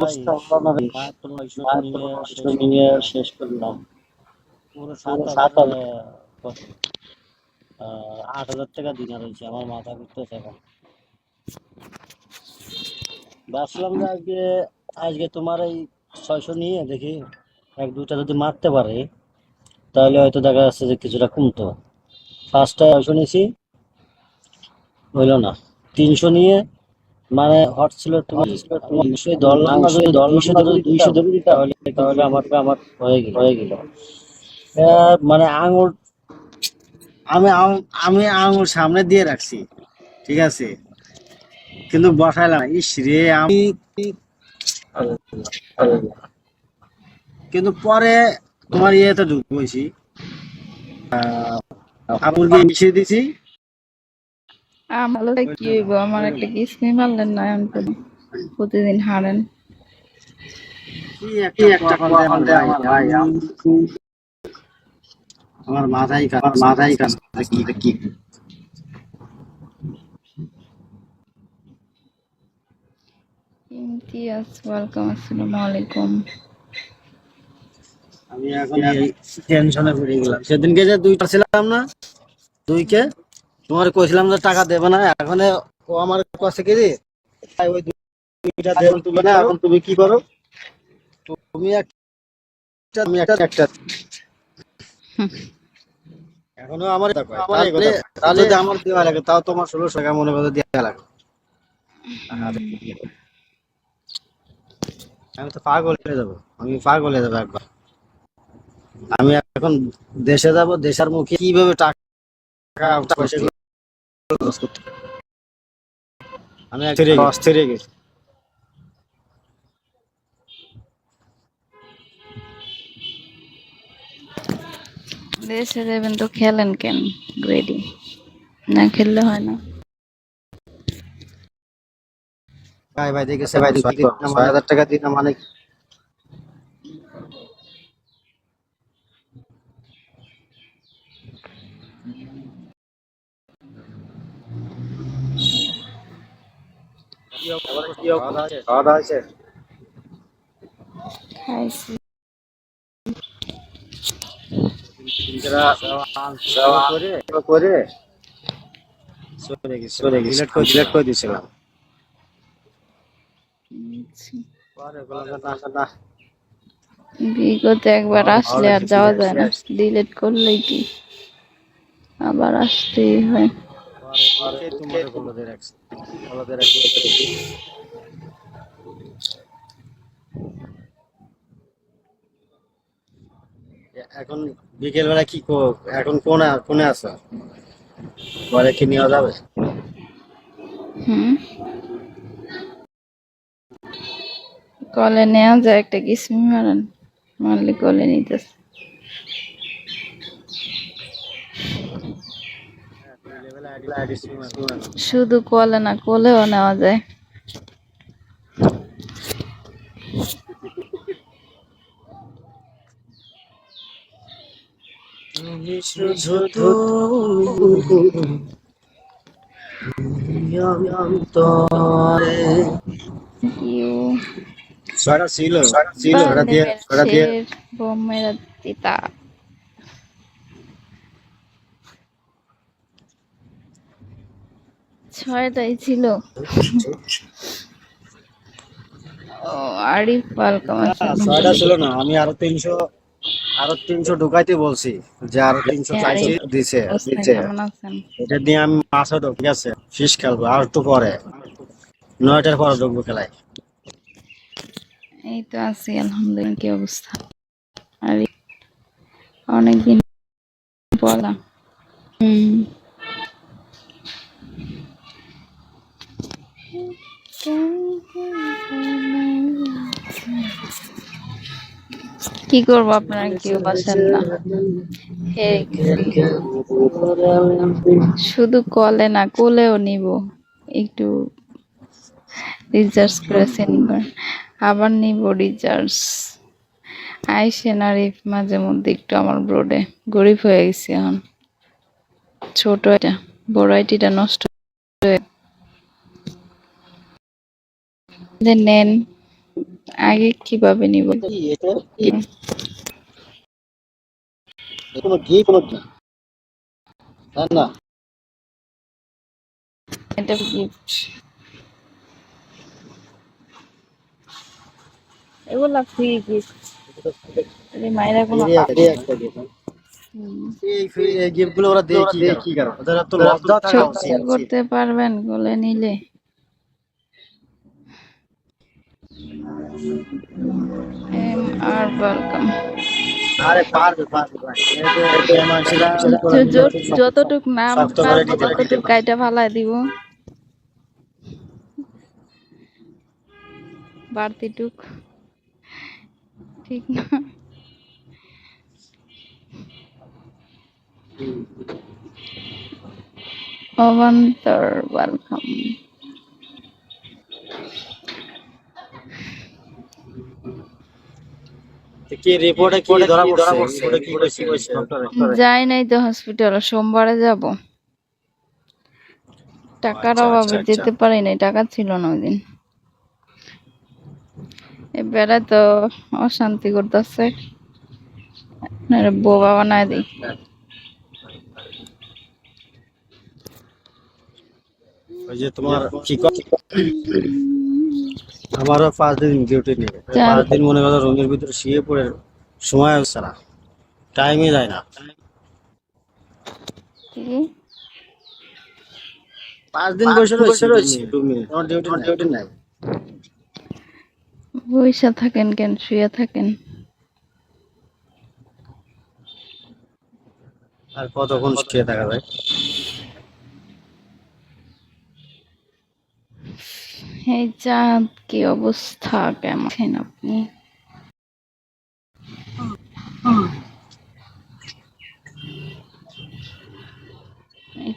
অবস্থা হলো না রে। মাত্র 900 মাত্র নিয়ে 900 শেষ নিয়ে করলাম। শেষ করলাম। পুরো পুরো 7,000 7,000 কত 8,000 টাকা দিনা রয়েছে। আমার মাথা ঘুরতেছে এখন। ভাবছিলাম যে আজকে তোমার এই 600 নিয়ে দেখি 1-2টা যদি মারতে পারে তাহলে হয়তো দেখা যাচ্ছে যে কিছুটা কমতো। ফার্স্টে 600 নিয়েছি, হইলো না। 300 নিয়ে মানে হট ছিল তুমি আমি 200 ধরলাম না, যদি 200 না ধরে যদি 200 দিতাম ধরে দিতাম তাহলে কিন্তু তাহলে আমার আমার হয়ে গেল। হয়ে গেল। মানে আঙুল আমি আঙুল সামনে দিয়ে রাখছি, ঠিক আছে, কিন্তু বসাইলাম না। ইস রে, আমি কিন্তু পরে তোমার ইয়েতে ঢুকেছি, আপুরকে মিশিয়ে দিছি। ভালো কি হইব? আমার একটা কিস্তি মারলেন না এখন প্রতিদিন হারেন। কি কি একটা একটা কপাল দে কপাল আমার রে ভাই, আমার ভাই, আমার মাথায় আমার কাজ মাথায় কাজ কি। করতেছে কি। ইমতিয়াজ, ওয়েলকাম, আসসালামু আলাইকুম। আমি এখন এই টেনশনে পড়ে গেলাম। সেদিনকে যে 2টা ছিলাম না, 2কে তোমার কইছিলাম যে টাকা দেবে না, এখন ও আমার কাছে কি রে ভাই, ওই 2টা দেন তুমি তুমি না করো, এখন তুমি কি করো? তুমি একটা আমি একটা। এখনো আমার কয় আমার এই তাহলে কথা তাহলে যদি আমার দেওয়া লাগে তাও তোমার 1600 টাকা মনে করে দেওয়া লাগে। আমি তো পাগল হয়ে যাবো, আমি পাগল হয়ে যাবো একবার। আমি এখন দেশে যাব, দেশের মুখে কিভাবে টাকা পয়সা খরচ করতে হবে। আমি অস্থির হয়ে গেছি। দেশে যাবেন তো খেলেন কেন? রেডি না খেললে হয় না। ভাই ভাই দেখেছে ভাই 6,000 টাকা দিন মানে কি খাওয়া দাওয়া শেষ? খাওয়া দাওয়া হয়েছে? খাইছি। নিজেরা সেবা করে করে চলে চলে গেছিলাম, গেছি, ডিলেট করে ডিলেট দিলাম। করে দিয়েছিলাম। পরে বললাম যে না, না, বিগত একবার আসলে আর যাওয়া যায় না, ডিলিট করলেই কি আবার আসতেই হয়। পরে দেখে তোমার বলে দিয়ে রাখছি। এখন বিকেল বেলা এখন কোনে আছো? পরে কি নেওয়া যাবে? হুম, কলে নেওয়া যায়, একটা কিসমি মারেন, মারলে কলে নিতেছে। তুই লেভেল আইডি শুধু কলে না, কলেও নেওয়া যায়। তুমি শুধু তো অন্তরে। ইউ ছয়টা ছিল, ছয়টা দিয়ে বালেমের ছয়টা দিয়ে শের বোমের তিতা। 6টাই ছিল। ও, আরিফ, ওয়েলকাম, আসসালাম। 6টা ছিল না, আমি আরো 300 ঢুকাইতে বলছি, যে আরো 300 হ্যাঁ, চাইছি, দিছে। অবস্থা কেমন আছেন? এটা দিয়ে আমি মাছও ঢুক, ঠিক আছে, ফিশ খেলবো আর একটু পরে, 9টার পরে ঢুকবো খেলায়। এই তো আছি আলহামদুলিল্লাহ। কি অবস্থা? আরে অনেকদিন পর না। হুম, কি করবো, আপনারা কেউ বাসেন না। হে গেছি। শুধু কলে না, কোলেও নিব। একটু রিচার্জ করে সেন্ড করেন, আবার নিব রিচার্জ। আইসেন আরিফ, মাঝে মধ্যে একটু আমার ব্রোডে। গরিব হয়ে গেছি এখন। ছোট এটা, বড় আইটিটা নষ্ট হয়ে নেন। আগে কিভাবে নিব? কি এটা কি কোনো গিফট না না এটা গিফট, এগুলা ফ্রি গিফট। মায়েরা কোনো এই একটা gift। এই গিফট গুলো ওরা দেয় কি কারণ ওদের তো লজ্জা থাকা সহ্য উচিত। করতে পারবেন বলে নিলে। আর ওয়েলকাম। আরে পারবে পারবে ভাই এটা মানুষরা যতটুক নাম শক্ত করে পারবো দিতে পারে। ততটুক কাইটা ফালাই দিব, বাড়তিটুক ঠিক না। অবান্তর ওয়েলকাম। কি রিপোর্টে কি ধরা পড়ছে রিপোর্টে কি কইছে ডক্টর? যাই নাই তো হসপিটাল, সোমবারে যাব। টাকার অভাবে যেতে পারি নাই, টাকা ছিল না ওই দিন। এবারে তো অশান্তি করতেছে, বোবা বানায় দিই। ওই যে তোমার কি আমারও 5 দিন ডিউটি নেই, 5 দিন মনে করো রুমের ভিতরে শুয়ে পড়ে সময় হচ্ছে না, টাইমই যায় না। কি 5 দিন বসে রয়েছি রুমে, আমার ডিউটি নাই। বইসা থাকেন কেন, শুয়ে থাকেন? আর কতক্ষণ শুয়ে থাকা যায়? এই চাঁদ কি অবস্থা, কেমন আছেন আপনি?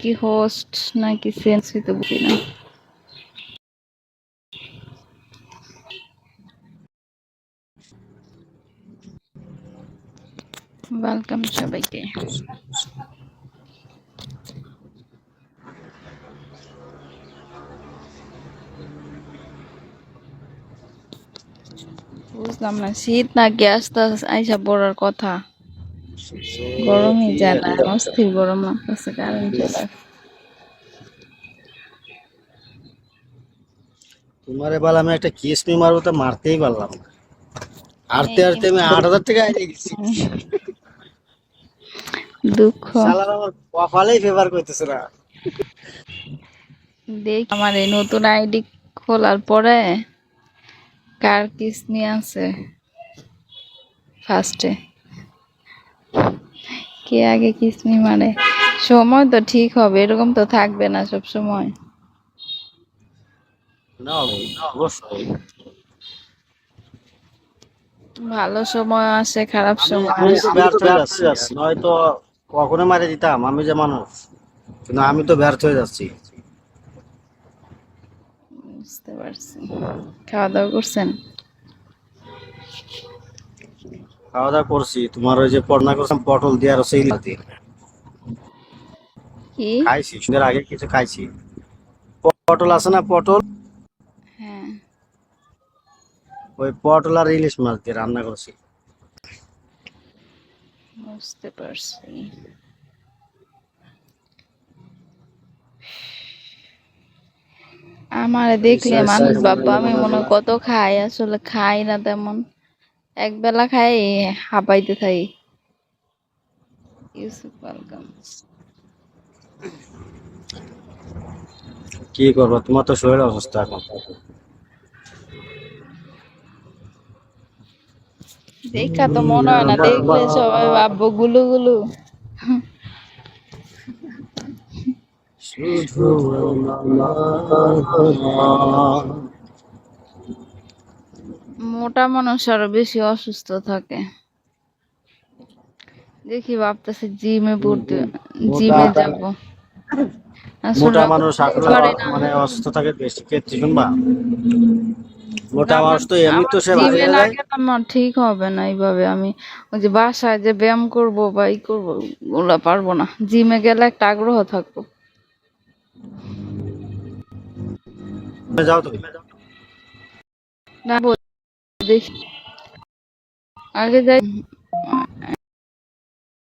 কি হোস্ট নাকি সেন্সই তো বুঝি না। ওয়েলকাম সবাইকে। বুঝলাম না, শীত না গ্যাস টা আইসা পড়ার কথা? গরমই যায় না, অস্থির গরম লাগতেছে, কারেন্ট চলে আসে। তোমার এবার আমি একটা কিসমি মারবো তো মারতেই পারলাম না। হারতে আমি 8,000 টাকা হারিয়ে গেছি। দুঃখ। শালার আমার কপালেই ফেভার করতেছে না। দেখ আমার এই নতুন আইডি খোলার পরে কার কিসমি আছে ফার্স্টে, কে আগে কিসমি মারে। সময় তো ঠিক হবে, এরকম তো থাকবে না সব সময়। না অবশ্যই ভালো সময় আসে, খারাপ সময় আমি তো আসে। ব্যর্থ হয়ে যাচ্ছি, নয়তো কখনো মারে দিতাম, আমি যে মানুষ, কিন্তু আমি তো ব্যর্থ হয়ে যাচ্ছি। বুঝতে পারছি। খাওয়া দাওয়া করছেন? খাওয়া দাওয়া করছি, তোমার ওই যে পড়না করছিলাম পটল দিয়ে আর সেই দিয়ে কি? খাইছি, সুন্দর আগে কিছু খাইছি। পটল আছে না পটল, হ্যাঁ, ওই পটল আর ইলিশ মাছ দিয়ে রান্না করছি। বুঝতে পারছি। আমার দেখলে মানুষ বাবা আমি মনে হয় কত খাই, আসলে খাই না তেমন। এক বেলা খাই, হাঁপাইতে থাকি। ইউসুফ ওয়েলকাম। কি করবো, তোমার তো শরীরের অবস্থা এখন। দেখা তো মনে হয় না, দেখলে সবাই ভাববো গুলু গুলু। শুধু মোটা মানুষ আরো বেশি অসুস্থ থাকে। দেখি ভাবতেছি জিমে ভর্তি, জিমে যাব। মোটা মানুষ আসলে মানে অসুস্থ থাকে বেশি ক্ষেত্রে, শুনবা মোটা মানুষ তো এমনি তো সে জিমে বাড়িয়ে না যায়। গেলে আমার ঠিক হবে না এইভাবে। আমি ওই যে বাসায় যে ব্যায়াম করব বা ই করবো ওগুলা পারবো না, জিমে গেলে একটা আগ্রহ থাকবো। যাও তুমি। না দেখি আগে যাই